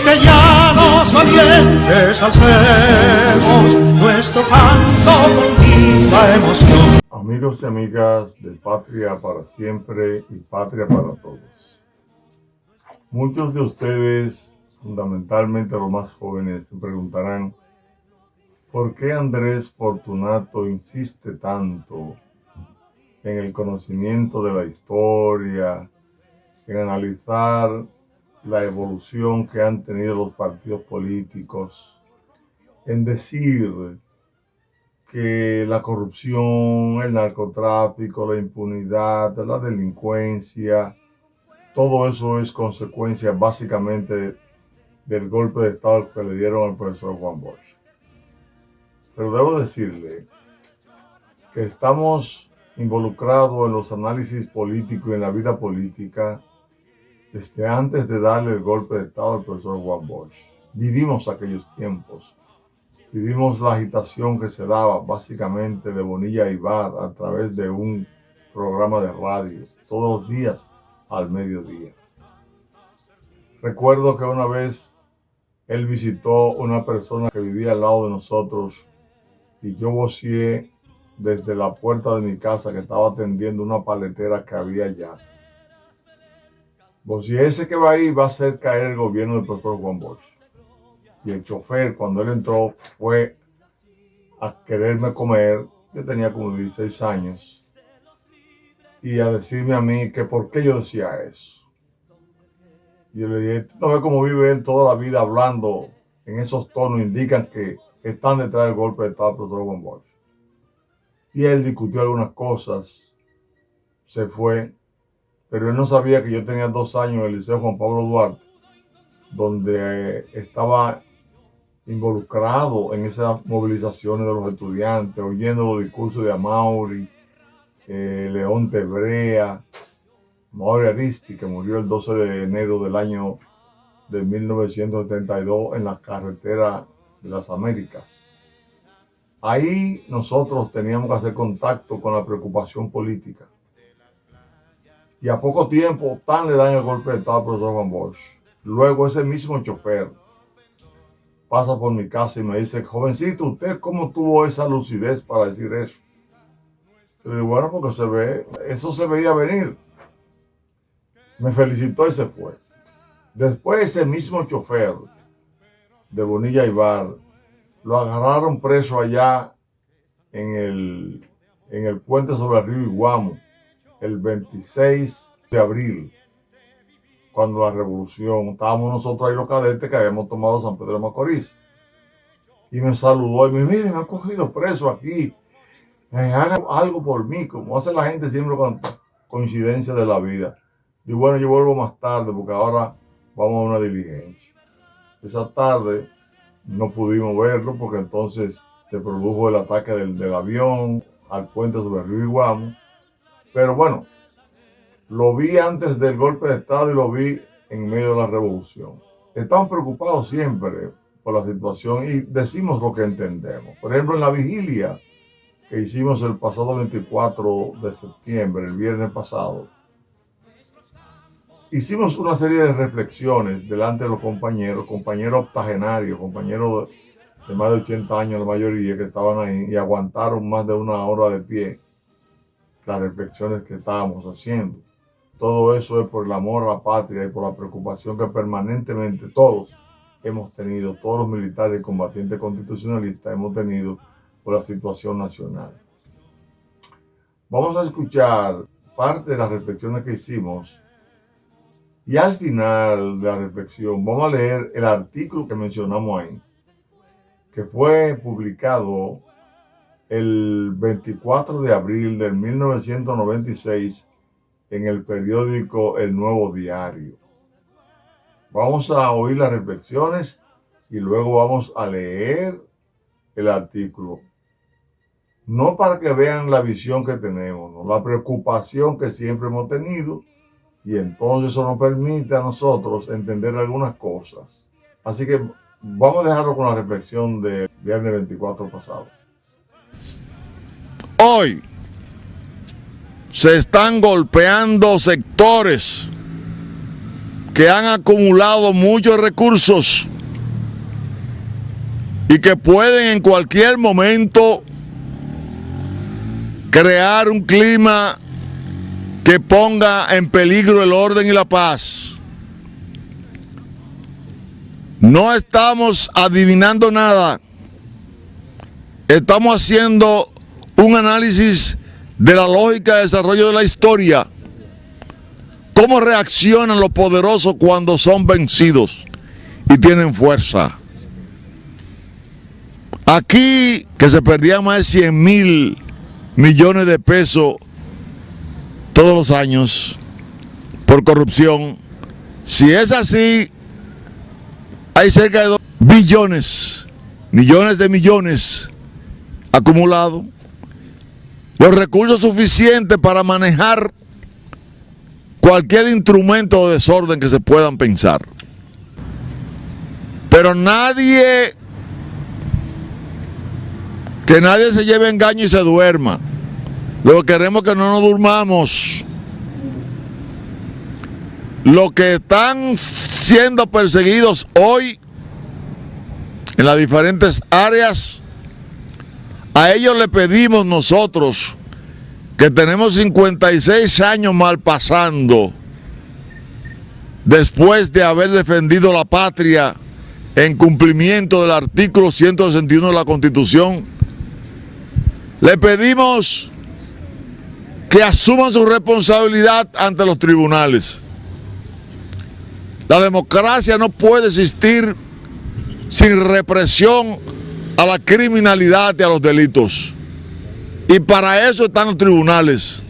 cristianos valientes alcemos nuestro canto con viva emoción. Amigos y amigas de Patria para Siempre y Patria para Todos. Muchos de ustedes, fundamentalmente los más jóvenes, se preguntarán ¿por qué Andrés Fortunato insiste tanto en el conocimiento de la historia, en analizar la evolución que han tenido los partidos políticos, en decir que la corrupción, el narcotráfico, la impunidad, la delincuencia, todo eso es consecuencia básicamente del golpe de Estado que le dieron al profesor Juan Bosch? Pero debo decirle que estamos involucrados en los análisis políticos y en la vida política desde antes de darle el golpe de Estado al profesor Juan Bosch. Vivimos aquellos tiempos. Vivimos la agitación que se daba básicamente de Bonilla Ibar a través de un programa de radio, todos los días al mediodía. Recuerdo que una vez él visitó una persona que vivía al lado de nosotros y yo vocié desde la puerta de mi casa que estaba atendiendo una paletera que había allá. Vocié, ese que va ahí va a hacer caer el gobierno del profesor Juan Bosch. Y el chofer, cuando él entró, fue a quererme comer. Yo tenía como 16 años. Y a decirme a mí que por qué yo decía eso. Y yo le dije, ¿tú no ves cómo vive él toda la vida hablando en esos tonos? Indican que están detrás del golpe de Estado del profesor Juan Bosch. Y él discutió algunas cosas. Se fue. Pero él no sabía que yo tenía 2 años en el Liceo Juan Pablo Duarte, donde estaba involucrado en esas movilizaciones de los estudiantes, oyendo los discursos de Amaury, León Tebrea, Amaury Aristi, que murió el 12 de enero del año de 1972 en la carretera de las Américas. Ahí nosotros teníamos que hacer contacto con la preocupación política. Y a poco tiempo, tan le dan el golpe de Estado al profesor Juan Bosch. Luego ese mismo chofer pasa por mi casa y me dice, jovencito, ¿usted cómo tuvo esa lucidez para decir eso? Yo le digo, bueno, porque eso se veía venir. Me felicitó y se fue. Después ese mismo chofer de Bonilla Ibar lo agarraron preso allá en el puente sobre el río Iguamo, el 26 de abril, cuando la revolución, estábamos nosotros ahí los cadetes que habíamos tomado San Pedro de Macorís. Y me saludó y me dijo, mire, me han cogido preso aquí, haga algo por mí, como hace la gente siempre con coincidencia de la vida. Y bueno, yo vuelvo más tarde porque ahora vamos a una diligencia. Esa tarde no pudimos verlo porque entonces se produjo el ataque del avión al puente sobre el río Iguamo. Pero bueno, lo vi antes del golpe de Estado y lo vi en medio de la revolución. Estamos preocupados siempre por la situación y decimos lo que entendemos. Por ejemplo, en la vigilia que hicimos el pasado 24 de septiembre, el viernes pasado, hicimos una serie de reflexiones delante de los compañeros octogenarios, compañeros de más de 80 años, la mayoría que estaban ahí y aguantaron más de 1 hora de pie las reflexiones que estábamos haciendo. Todo eso es por el amor a la patria y por la preocupación que permanentemente todos hemos tenido, todos los militares y combatientes constitucionalistas hemos tenido por la situación nacional. Vamos a escuchar parte de las reflexiones que hicimos y al final de la reflexión vamos a leer el artículo que mencionamos ahí, que fue publicado el 24 de abril de 1996 en el periódico El Nuevo Diario. Vamos a oír las reflexiones y luego vamos a leer el artículo. No para que vean la visión que tenemos, ¿no? La preocupación que siempre hemos tenido, y entonces eso nos permite a nosotros entender algunas cosas. Así que vamos a dejarlo con la reflexión del viernes 24 pasado. Hoy se están golpeando sectores que han acumulado muchos recursos y que pueden en cualquier momento crear un clima que ponga en peligro el orden y la paz. No estamos adivinando nada. Estamos haciendo un análisis de la lógica de desarrollo de la historia. ¿Cómo reaccionan los poderosos cuando son vencidos y tienen fuerza? Aquí, que se perdían más de 100.000 millones de pesos todos los años por corrupción, si es así, hay cerca de 2 billones, millones de millones acumulados, los recursos suficientes para manejar cualquier instrumento de desorden que se puedan pensar. Pero que nadie se lleve engaño y se duerma. Lo que queremos es que no nos durmamos. Los que están siendo perseguidos hoy en las diferentes áreas, a ellos le pedimos nosotros, que tenemos 56 años mal pasando, después de haber defendido la patria en cumplimiento del artículo 161 de la Constitución, le pedimos que asuman su responsabilidad ante los tribunales. La democracia no puede existir sin represión a la criminalidad y a los delitos. Y para eso están los tribunales,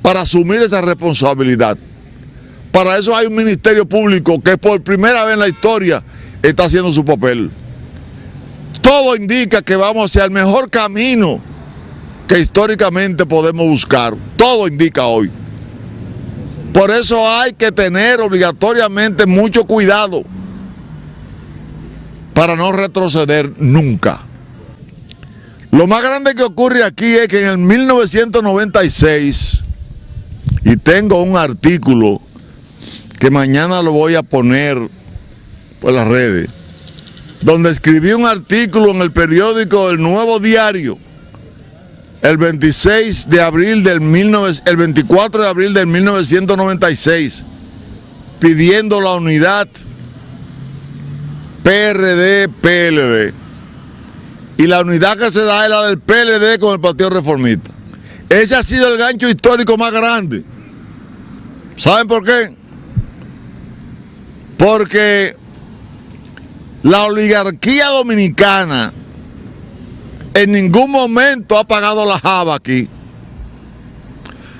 para asumir esa responsabilidad. Para eso hay un ministerio público que por primera vez en la historia está haciendo su papel. Todo indica que vamos hacia el mejor camino que históricamente podemos buscar. Todo indica hoy. Por eso hay que tener obligatoriamente mucho cuidado para no retroceder nunca. Lo más grande que ocurre aquí es que en el 1996, y tengo un artículo que mañana lo voy a poner por las redes, donde escribí un artículo en el periódico El Nuevo Diario, el 24 de abril del 1996, pidiendo la unidad PRD-PLD. Y la unidad que se da es la del PLD con el Partido Reformista. Ese ha sido el gancho histórico más grande. ¿Saben por qué? Porque la oligarquía dominicana en ningún momento ha pagado la java aquí.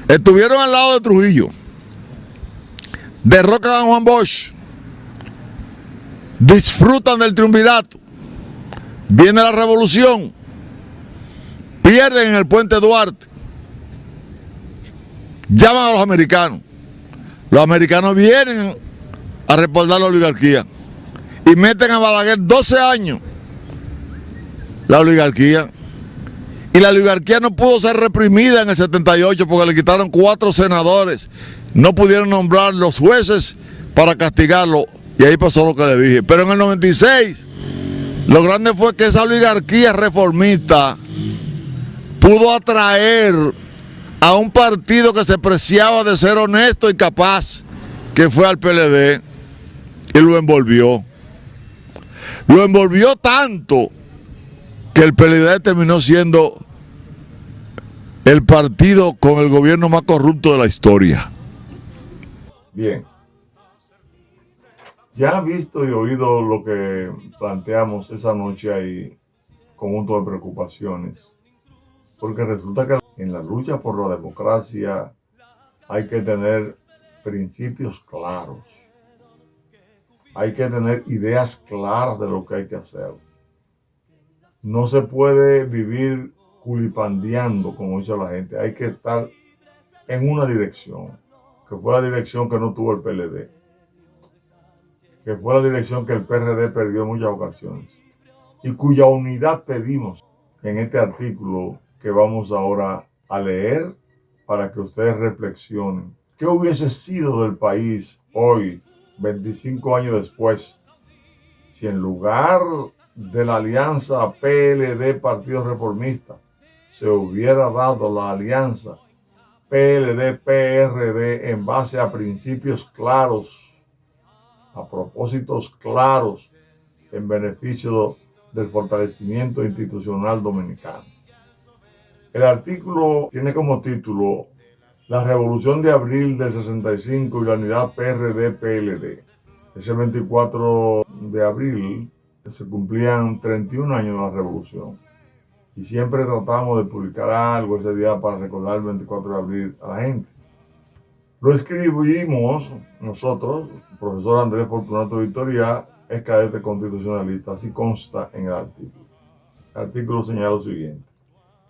Estuvieron al lado de Trujillo, derrocan a Juan Bosch, disfrutan del triunvirato, viene la revolución, pierden en el puente Duarte, llaman a los americanos vienen a respaldar la oligarquía y meten a Balaguer 12 años la oligarquía. Y la oligarquía no pudo ser reprimida en el 78 porque le quitaron 4 senadores. No pudieron nombrar los jueces para castigarlo. Y ahí pasó lo que le dije. Pero en el 96, lo grande fue que esa oligarquía reformista pudo atraer a un partido que se preciaba de ser honesto y capaz, que fue al PLD, y lo envolvió. Lo envolvió tanto que el PLD terminó siendo el partido con el gobierno más corrupto de la historia. Bien. Ya visto y oído lo que planteamos esa noche ahí, conjunto de preocupaciones, porque resulta que en la lucha por la democracia hay que tener principios claros, hay que tener ideas claras de lo que hay que hacer. No se puede vivir culipandeando, como dice la gente. Hay que estar en una dirección, que fue la dirección que no tuvo el PLD, que fue la dirección que el PRD perdió en muchas ocasiones, y cuya unidad pedimos en este artículo que vamos ahora a leer para que ustedes reflexionen. ¿Qué hubiese sido del país hoy 25 años después, si en lugar de la alianza PLD-Partido Reformista se hubiera dado la alianza PLD-PRD en base a principios claros, a propósitos claros, en beneficio del fortalecimiento institucional dominicano. El artículo tiene como título La Revolución de Abril del 65 y la unidad PRD-PLD. Ese 24 de abril se cumplían 31 años de la revolución. Y siempre tratamos de publicar algo ese día para recordar el 24 de abril a la gente. Lo escribimos nosotros, el profesor Andrés Fortunato Victoria, es cadete constitucionalista, así consta en el artículo. El artículo señala lo siguiente.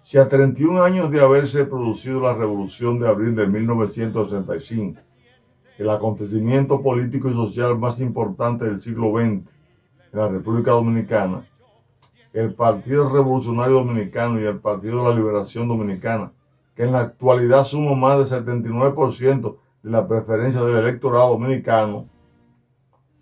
Si a 31 años de haberse producido la Revolución de Abril de 1965, el acontecimiento político y social más importante del siglo XX en la República Dominicana, el Partido Revolucionario Dominicano y el Partido de la Liberación Dominicana, que en la actualidad suma más del 79% de la preferencia del electorado dominicano,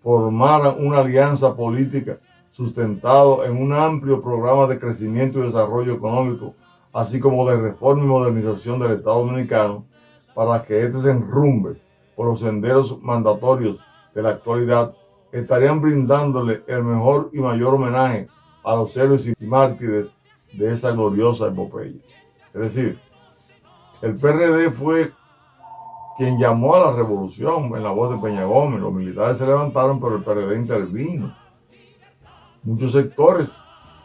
formaran una alianza política sustentado en un amplio programa de crecimiento y desarrollo económico, así como de reforma y modernización del Estado dominicano, para que éste se enrumbe por los senderos mandatorios de la actualidad, estarían brindándole el mejor y mayor homenaje a los héroes y mártires de esa gloriosa epopeya. Es decir, el PRD fue quien llamó a la revolución en la voz de Peña Gómez. Los militares se levantaron, pero el PRD intervino. Muchos sectores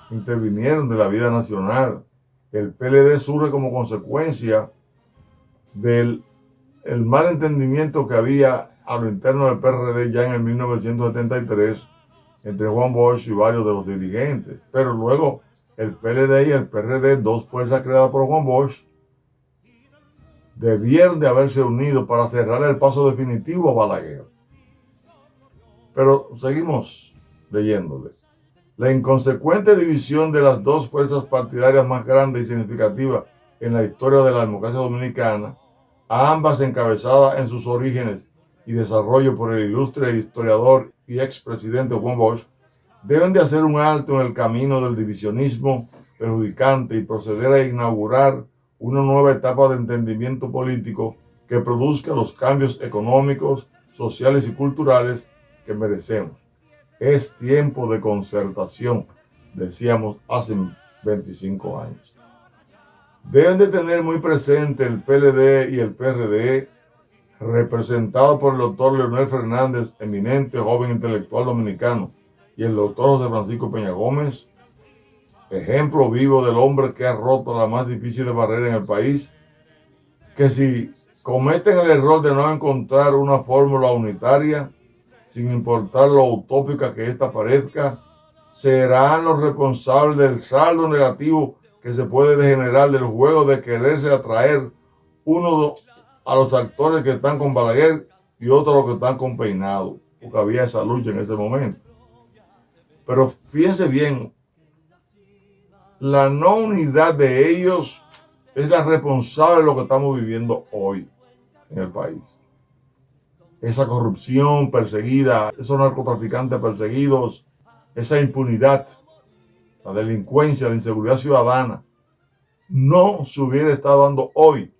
intervinieron de la vida nacional. El PLD surge como consecuencia del mal entendimiento que había a lo interno del PRD ya en el 1973 entre Juan Bosch y varios de los dirigentes. Pero luego el PLD y el PRD, dos fuerzas creadas por Juan Bosch, debieron de haberse unido para cerrar el paso definitivo a Balaguer. Pero seguimos leyéndole. La inconsecuente división de las dos fuerzas partidarias más grandes y significativas en la historia de la democracia dominicana, a ambas encabezadas en sus orígenes y desarrollo por el ilustre historiador y expresidente Juan Bosch, deben de hacer un alto en el camino del divisionismo perjudicante y proceder a inaugurar una nueva etapa de entendimiento político que produzca los cambios económicos, sociales y culturales que merecemos. Es tiempo de concertación, decíamos hace 25 años. Deben de tener muy presente el PLD y el PRD, representado por el doctor Leonel Fernández, eminente joven intelectual dominicano, y el doctor José Francisco Peña Gómez, ejemplo vivo del hombre que ha roto la más difícil barrera en el país, que si cometen el error de no encontrar una fórmula unitaria, sin importar lo utópica que ésta parezca, serán los responsables del saldo negativo que se puede degenerar del juego de quererse atraer uno a los actores que están con Balaguer y otro a los que están con Peinado, porque había esa lucha en ese momento. Pero fíjense bien, la no unidad de ellos es la responsable de lo que estamos viviendo hoy en el país. Esa corrupción perseguida, esos narcotraficantes perseguidos, esa impunidad, la delincuencia, la inseguridad ciudadana, no se hubiera estado dando hoy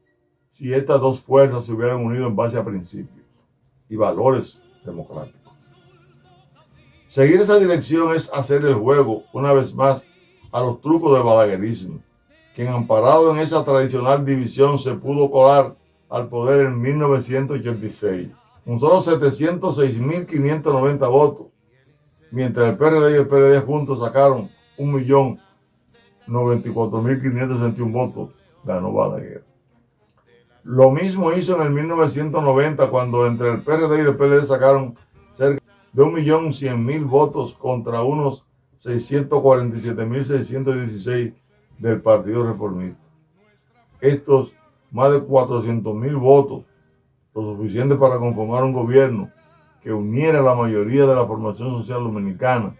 si estas dos fuerzas se hubieran unido en base a principios y valores democráticos. Seguir esa dirección es hacer el juego, una vez más, a los trucos del balaguerismo, quien amparado en esa tradicional división se pudo colar al poder en 1986. Con solo 706.590 votos, mientras el PRD y el PLD juntos sacaron 1.094.561 votos, ganó Balaguer. Lo mismo hizo en el 1990, cuando entre el PRD y el PLD sacaron cerca de 1.100.000 votos contra unos 647.616 del Partido Reformista. Estos más de 400.000 votos, lo suficiente para conformar un gobierno que uniera a la mayoría de la formación social dominicana.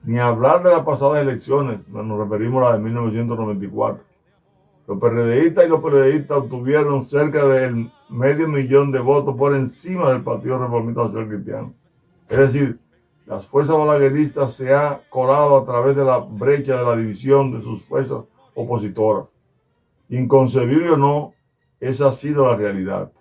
Ni hablar de las pasadas elecciones, nos referimos a las de 1994, Los PRDistas y los PLDistas obtuvieron cerca del 500,000 de votos por encima del Partido Reformista Social Cristiano. Es decir, las fuerzas balagueristas se han colado a través de la brecha de la división de sus fuerzas opositoras. Inconcebible o no, esa ha sido la realidad.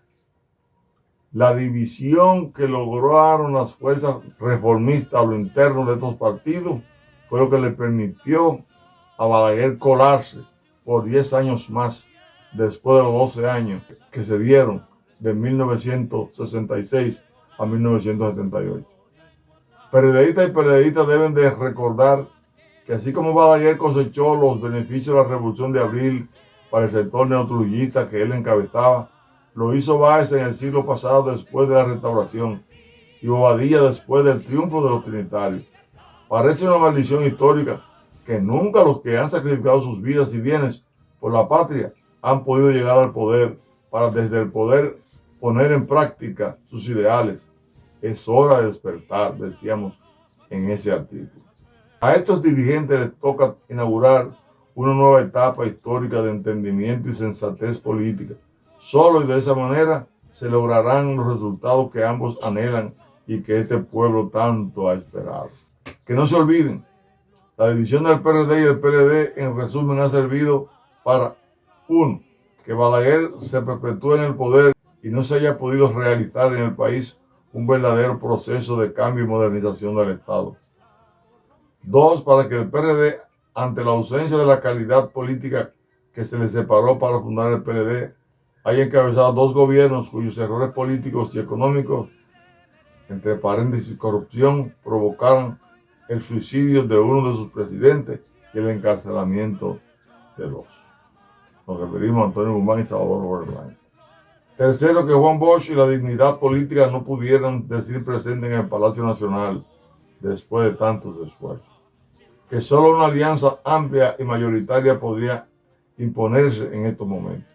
La división que lograron las fuerzas reformistas a lo interno de estos partidos fue lo que le permitió a Balaguer colarse por 10 años más, después de los 12 años que se dieron de 1966 a 1978. Periodistas y periodistas deben de recordar que así como Balaguer cosechó los beneficios de la Revolución de Abril para el sector neotrujillista que él encabezaba, lo hizo Báez en el siglo pasado después de la Restauración y Bobadilla después del triunfo de los trinitarios. Parece una maldición histórica que nunca los que han sacrificado sus vidas y bienes por la patria han podido llegar al poder para desde el poder poner en práctica sus ideales. Es hora de despertar, decíamos en ese artículo. A estos dirigentes les toca inaugurar una nueva etapa histórica de entendimiento y sensatez política. Solo y de esa manera se lograrán los resultados que ambos anhelan y que este pueblo tanto ha esperado. Que no se olviden, la división del PRD y el PLD en resumen ha servido para, uno, que Balaguer se perpetúe en el poder y no se haya podido realizar en el país un verdadero proceso de cambio y modernización del Estado. Dos, para que el PRD, ante la ausencia de la calidad política que se le separó para fundar el PLD, haya encabezado dos gobiernos cuyos errores políticos y económicos, entre paréntesis corrupción, provocaron el suicidio de uno de sus presidentes y el encarcelamiento de dos. Nos referimos a Antonio Guzmán y Salvador Robert Blanco. Tercero, que Juan Bosch y la dignidad política no pudieran decir presente en el Palacio Nacional después de tantos esfuerzos. Que solo una alianza amplia y mayoritaria podría imponerse en estos momentos.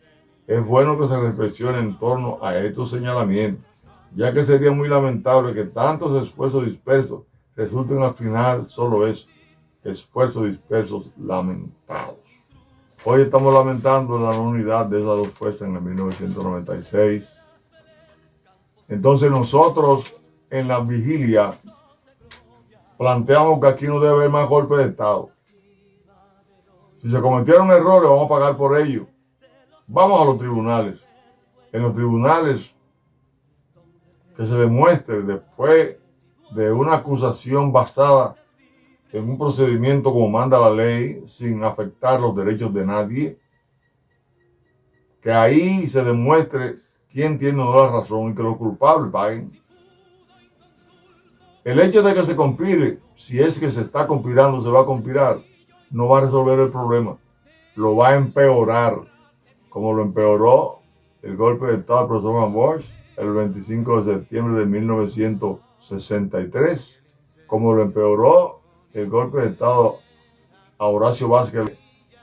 Es bueno que se reflexione en torno a estos señalamientos, ya que sería muy lamentable que tantos esfuerzos dispersos resulten al final solo eso, esfuerzos dispersos lamentados. Hoy estamos lamentando la no unidad de esas dos fuerzas en el 1996. Entonces nosotros en la vigilia planteamos que aquí no debe haber más golpes de Estado. Si se cometieron errores, vamos a pagar por ello. Vamos a los tribunales. En los tribunales que se demuestre después de una acusación basada en un procedimiento como manda la ley, sin afectar los derechos de nadie, que ahí se demuestre quién tiene o no la razón y que los culpables paguen. El hecho de que se conspire, si es que se está conspirando, se va a conspirar, no va a resolver el problema, lo va a empeorar, como lo empeoró el golpe de Estado del profesor Juan Bosch el 25 de septiembre de 1963, como lo empeoró el golpe de Estado a Horacio Vázquez el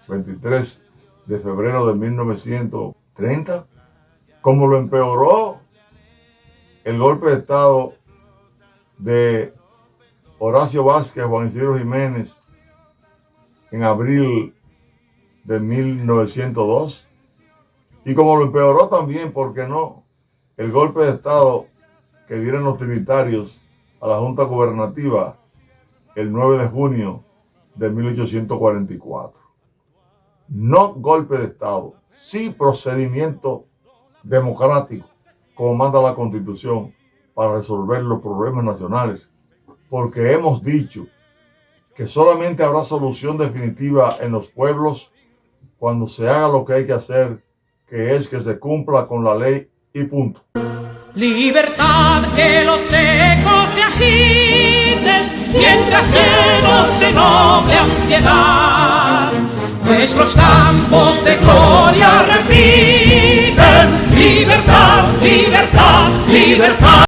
23 de febrero de 1930, como lo empeoró el golpe de Estado de Horacio Vázquez a Juan Isidro Jiménez en abril de 1902, y como lo empeoró también, ¿por qué no?, el golpe de Estado que dieron los trinitarios a la Junta Gubernativa el 9 de junio de 1844. No golpe de Estado, sí procedimiento democrático, como manda la Constitución, para resolver los problemas nacionales, porque hemos dicho que solamente habrá solución definitiva en los pueblos cuando se haga lo que hay que hacer, que es que se cumpla con la ley y punto. Libertad, que los ecos se agiten mientras llenos de noble ansiedad nuestros campos de gloria repiten. Libertad, libertad, libertad.